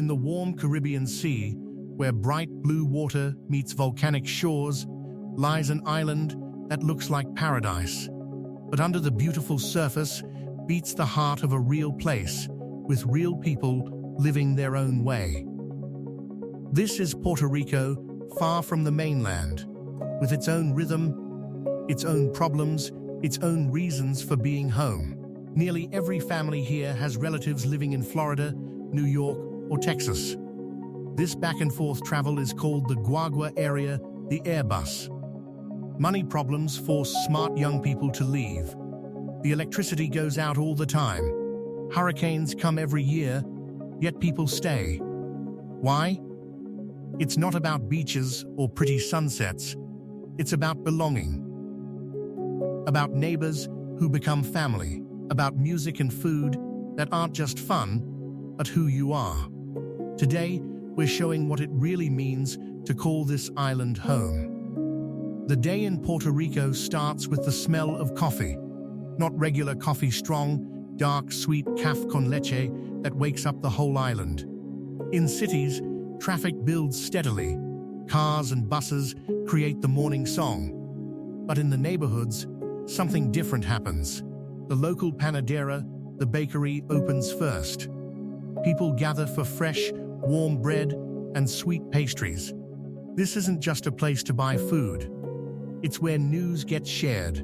In the warm Caribbean Sea, where bright blue water meets volcanic shores, lies an island that looks like paradise. But under the beautiful surface beats the heart of a real place, with real people living their own way. This is Puerto Rico, far from the mainland, with its own rhythm, its own problems, its own reasons for being home. Nearly every family here has relatives living in Florida, New York, or Texas. This back-and-forth travel is called the Guagua area, the Airbus. Money problems force smart young people to leave. The electricity goes out all the time. Hurricanes come every year, yet people stay. Why? It's not about beaches or pretty sunsets. It's about belonging. About neighbors who become family. About music and food that aren't just fun, but who you are. Today, we're showing what it really means to call this island home. The day in Puerto Rico starts with the smell of coffee. Not regular coffee, strong, dark, sweet café con leche that wakes up the whole island. In cities, traffic builds steadily. Cars and buses create the morning song. But in the neighborhoods, something different happens. The local panadera, the bakery, opens first. People gather for fresh, warm bread and sweet pastries. This isn't just a place to buy food. It's where news gets shared,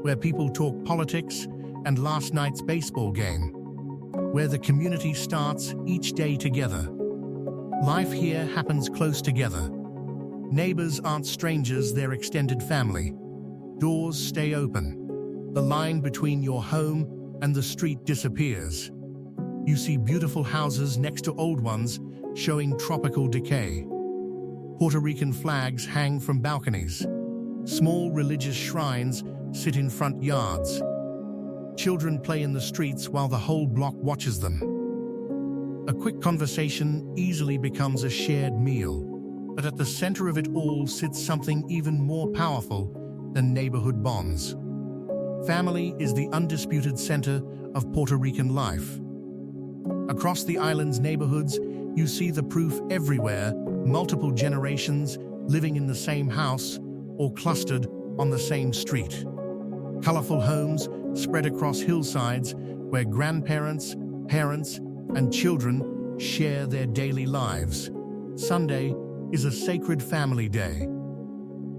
where people talk politics and last night's baseball game, where the community starts each day together. Life here happens close together. Neighbors aren't strangers, they're extended family. Doors stay open. The line between your home and the street disappears. You see beautiful houses next to old ones, showing tropical decay. Puerto Rican flags hang from balconies. Small religious shrines sit in front yards. Children play in the streets while the whole block watches them. A quick conversation easily becomes a shared meal. But at the center of it all sits something even more powerful than neighborhood bonds. Family is the undisputed center of Puerto Rican life. Across the island's neighborhoods, you see the proof everywhere, multiple generations living in the same house or clustered on the same street. Colorful homes spread across hillsides where grandparents, parents, and children share their daily lives. Sunday is a sacred family day.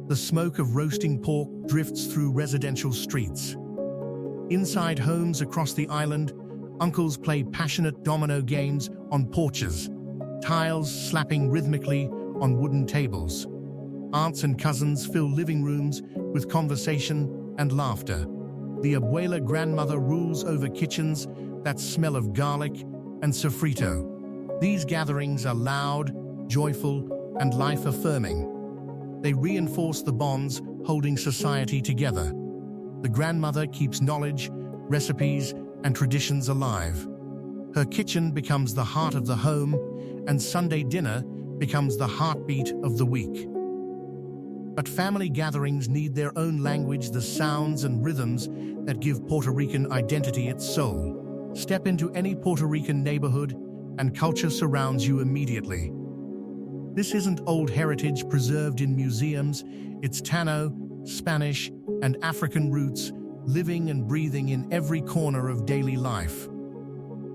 The smoke of roasting pork drifts through residential streets. Inside homes across the island, uncles play passionate domino games on porches, tiles slapping rhythmically on wooden tables. Aunts and cousins fill living rooms with conversation and laughter. The abuela grandmother rules over kitchens that smell of garlic and sofrito. These gatherings are loud, joyful, and life-affirming. They reinforce the bonds holding society together. The grandmother keeps knowledge, recipes, and traditions alive. Her kitchen becomes the heart of the home, and Sunday dinner becomes the heartbeat of the week. But family gatherings need their own language, the sounds and rhythms that give Puerto Rican identity its soul. Step into any Puerto Rican neighborhood, and culture surrounds you immediately. This isn't old heritage preserved in museums, it's Tano, Spanish, and African roots living and breathing in every corner of daily life.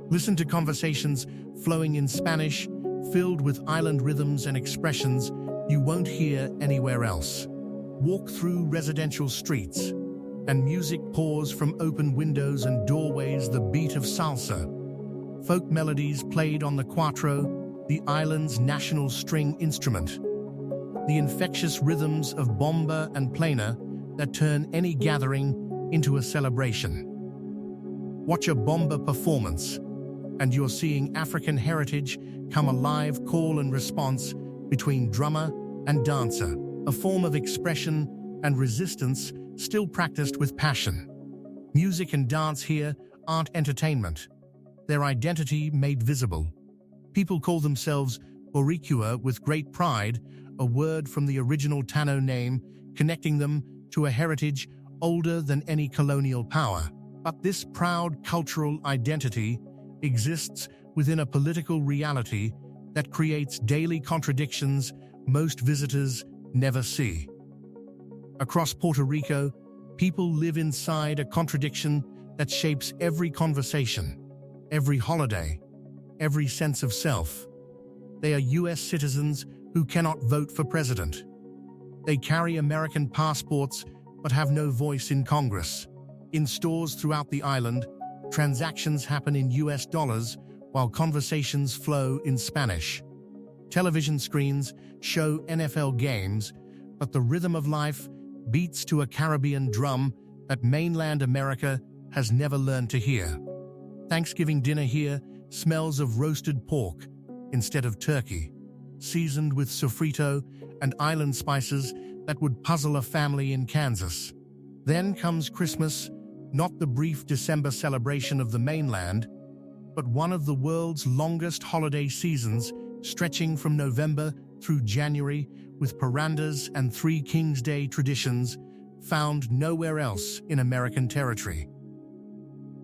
Listen to conversations flowing in Spanish, filled with island rhythms and expressions you won't hear anywhere else. Walk through residential streets, and music pours from open windows and doorways, the beat of salsa. Folk melodies played on the cuatro, the island's national string instrument. The infectious rhythms of bomba and plena that turn any gathering into a celebration. Watch a bomba performance, and you're seeing African heritage come alive, call and response between drummer and dancer, a form of expression and resistance still practiced with passion. Music and dance here aren't entertainment. Their identity made visible. People call themselves Boricua with great pride, a word from the original Tano name, connecting them to a heritage older than any colonial power. But this proud cultural identity exists within a political reality that creates daily contradictions most visitors never see. Across Puerto Rico, people live inside a contradiction that shapes every conversation, every holiday, every sense of self. They are U.S. citizens who cannot vote for president. They carry American passports but have no voice in Congress. In stores throughout the island, transactions happen in U.S. dollars while conversations flow in Spanish. Television screens show NFL games, but the rhythm of life beats to a Caribbean drum that mainland America has never learned to hear. Thanksgiving dinner here smells of roasted pork instead of turkey, seasoned with sofrito and island spices that would puzzle a family in Kansas. Then comes Christmas, not the brief December celebration of the mainland, but one of the world's longest holiday seasons, stretching from November through January, with parandas and Three Kings Day traditions found nowhere else in American territory.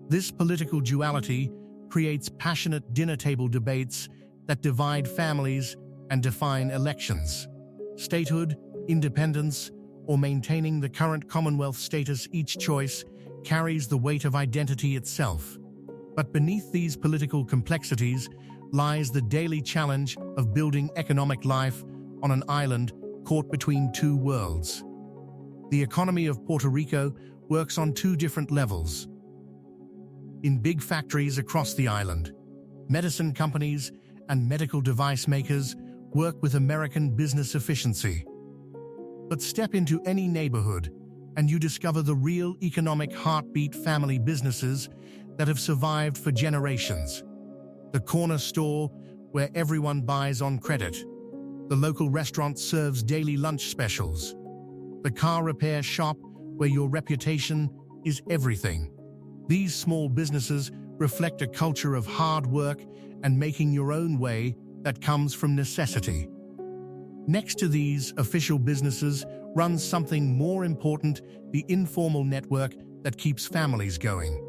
This political duality creates passionate dinner table debates that divide families and define elections. Statehood, independence, or maintaining the current Commonwealth status, each choice carries the weight of identity itself. But beneath these political complexities lies the daily challenge of building economic life on an island caught between two worlds. The economy of Puerto Rico works on two different levels. In big factories across the island, medicine companies and medical device makers work with American business efficiency. But step into any neighborhood and you discover the real economic heartbeat: family businesses that have survived for generations. The corner store where everyone buys on credit. The local restaurant serves daily lunch specials. The car repair shop where your reputation is everything. These small businesses reflect a culture of hard work and making your own way that comes from necessity. Next to these official businesses runs something more important: the informal network that keeps families going.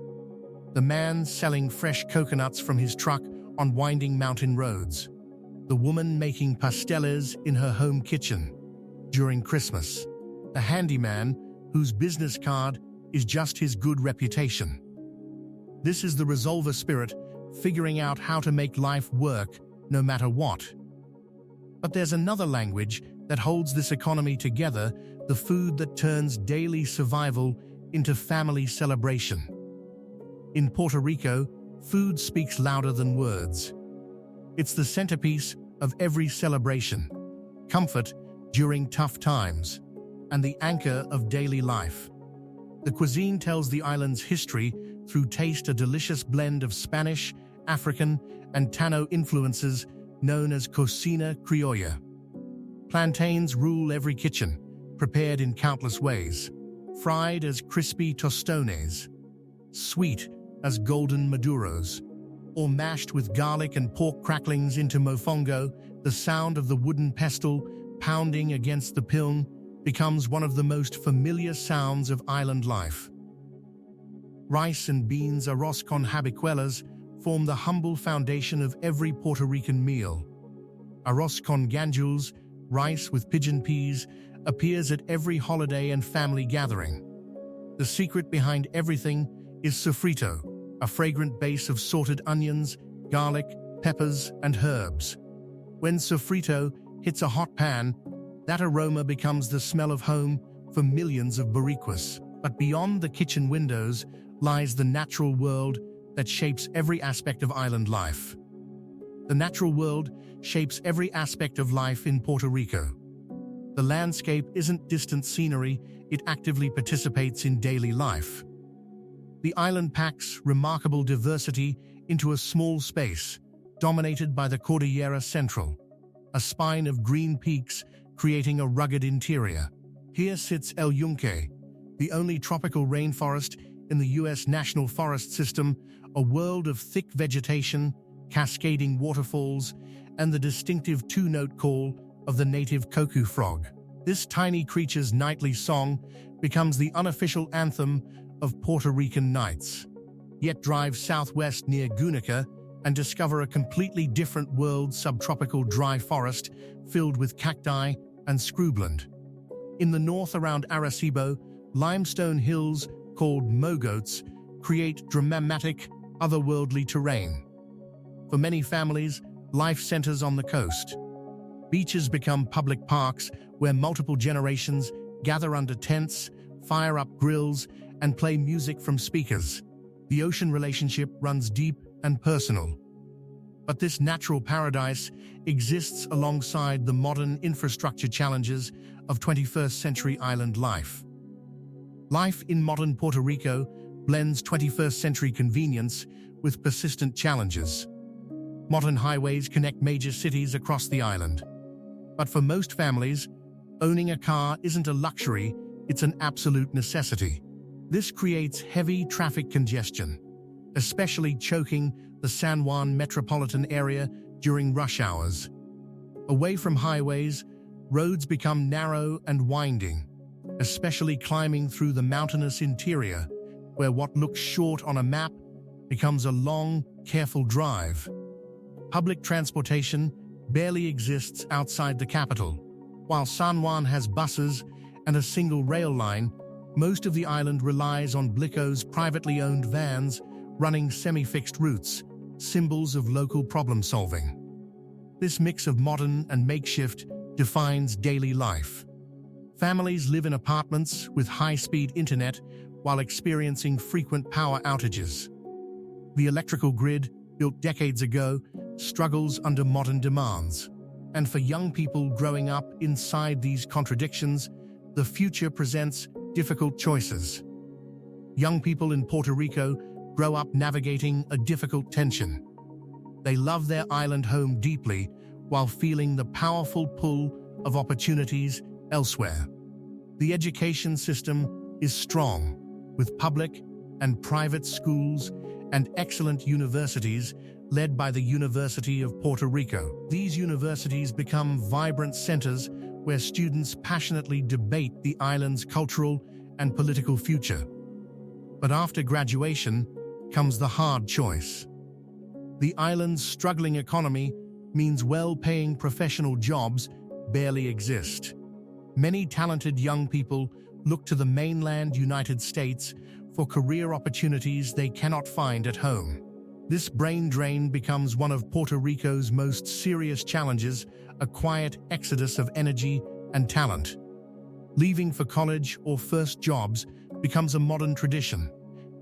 The man selling fresh coconuts from his truck on winding mountain roads. The woman making pasteles in her home kitchen during Christmas. The handyman whose business card is just his good reputation. This is the resolver spirit, figuring out how to make life work no matter what. But there's another language that holds this economy together: the food that turns daily survival into family celebration. In Puerto Rico, food speaks louder than words. It's the centerpiece of every celebration, comfort during tough times, and the anchor of daily life. The cuisine tells the island's history through taste: a delicious blend of Spanish, African, and Tano influences known as cocina criolla. Plantains rule every kitchen, prepared in countless ways. Fried as crispy tostones, sweet as golden maduros, or mashed with garlic and pork cracklings into mofongo. The sound of the wooden pestle pounding against the piln becomes one of the most familiar sounds of island life. Rice and beans, arroz con habichuelas, form the humble foundation of every Puerto Rican meal. Arroz con gandules, rice with pigeon peas, appears at every holiday and family gathering. The secret behind everything is sofrito, a fragrant base of sorted onions, garlic, peppers, and herbs. When sofrito hits a hot pan, that aroma becomes the smell of home for millions of Boricuas. But beyond the kitchen windows lies the natural world that shapes every aspect of island life. The natural world shapes every aspect of life in Puerto Rico. The landscape isn't distant scenery, it actively participates in daily life. The island packs remarkable diversity into a small space, dominated by the Cordillera Central, a spine of green peaks creating a rugged interior. Here sits El Yunque, the only tropical rainforest in the U.S. National Forest System, a world of thick vegetation, cascading waterfalls, and the distinctive two-note call of the native cuckoo frog. This tiny creature's nightly song becomes the unofficial anthem of Puerto Rican nights. Yet drive southwest near Gunica, and discover a completely different world: subtropical dry forest filled with cacti and scrubland. In the north around Arecibo, limestone hills called mogotes create dramatic, otherworldly terrain. For many families, life centers on the coast. Beaches become public parks where multiple generations gather under tents, fire up grills, and play music from speakers. The ocean relationship runs deep and personal. But this natural paradise exists alongside the modern infrastructure challenges of 21st century island life. Life in modern Puerto Rico blends 21st century convenience with persistent challenges. Modern highways connect major cities across the island. But for most families, owning a car isn't a luxury, it's an absolute necessity. This creates heavy traffic congestion, especially choking the San Juan metropolitan area during rush hours. Away from highways, roads become narrow and winding, especially climbing through the mountainous interior, where what looks short on a map becomes a long, careful drive. Public transportation barely exists outside the capital. While San Juan has buses and a single rail line, most of the island relies on Blico's privately owned vans running semi-fixed routes, symbols of local problem-solving. This mix of modern and makeshift defines daily life. Families live in apartments with high-speed internet while experiencing frequent power outages. The electrical grid, built decades ago, struggles under modern demands. And for young people growing up inside these contradictions, the future presents difficult choices. Young people in Puerto Rico grow up navigating a difficult tension. They love their island home deeply while feeling the powerful pull of opportunities elsewhere. The education system is strong, with public and private schools and excellent universities led by the University of Puerto Rico. These universities become vibrant centers where students passionately debate the island's cultural and political future. But after graduation comes the hard choice. The island's struggling economy means well-paying professional jobs barely exist. Many talented young people look to the mainland United States for career opportunities they cannot find at home. This brain drain becomes one of Puerto Rico's most serious challenges, a quiet exodus of energy and talent. Leaving for college or first jobs becomes a modern tradition,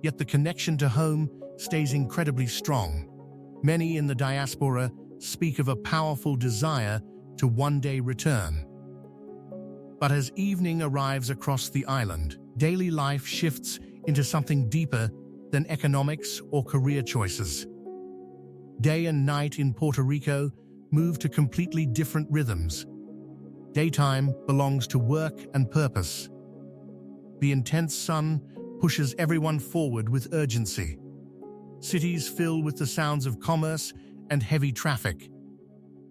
yet the connection to home stays incredibly strong. Many in the diaspora speak of a powerful desire to one day return. But as evening arrives across the island, daily life shifts into something deeper than economics or career choices. Day and night in Puerto Rico move to completely different rhythms. Daytime belongs to work and purpose. The intense sun pushes everyone forward with urgency. Cities fill with the sounds of commerce and heavy traffic.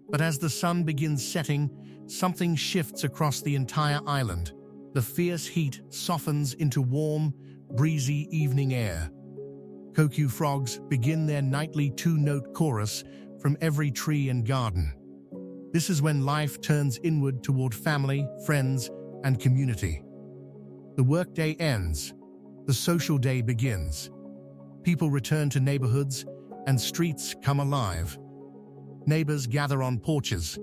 But as the sun begins setting, something shifts across the entire island. The fierce heat softens into warm, breezy evening air. Cuckoo frogs begin their nightly two-note chorus from every tree and garden. This is when life turns inward toward family, friends, and community. The workday ends. The social day begins. People return to neighborhoods, and streets come alive. Neighbors gather on porches.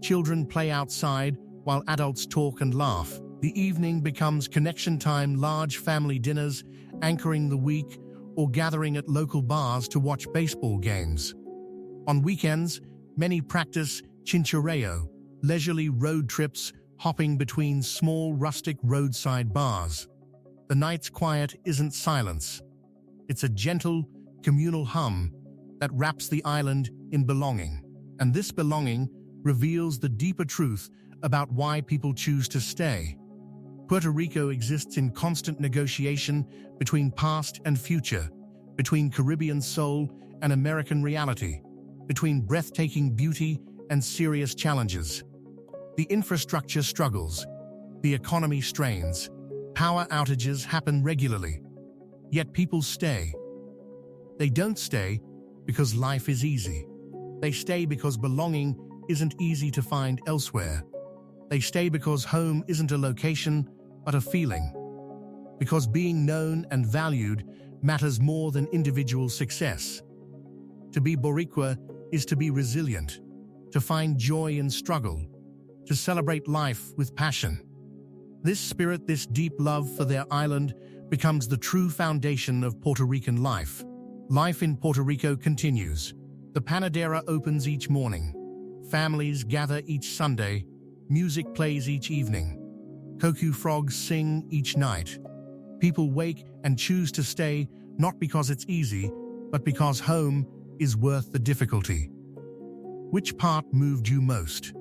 Children play outside while adults talk and laugh. The evening becomes connection time, large family dinners, anchoring the week, or gathering at local bars to watch baseball games. On weekends, many practice chinchorreo, leisurely road trips hopping between small rustic roadside bars. The night's quiet isn't silence. It's a gentle, communal hum that wraps the island in belonging. And this belonging reveals the deeper truth about why people choose to stay. Puerto Rico exists in constant negotiation between past and future, between Caribbean soul and American reality, between breathtaking beauty and serious challenges. The infrastructure struggles, the economy strains, power outages happen regularly, yet people stay. They don't stay because life is easy. They stay because belonging isn't easy to find elsewhere. They stay because home isn't a location, but a feeling. Because being known and valued matters more than individual success. To be Boricua is to be resilient, to find joy in struggle, to celebrate life with passion. This spirit, this deep love for their island, becomes the true foundation of Puerto Rican life. Life in Puerto Rico continues. The Panadera opens each morning. Families gather each Sunday. Music plays each evening. Cuckoo frogs sing each night. People wake and choose to stay, not because it's easy, but because home is worth the difficulty. Which part moved you most?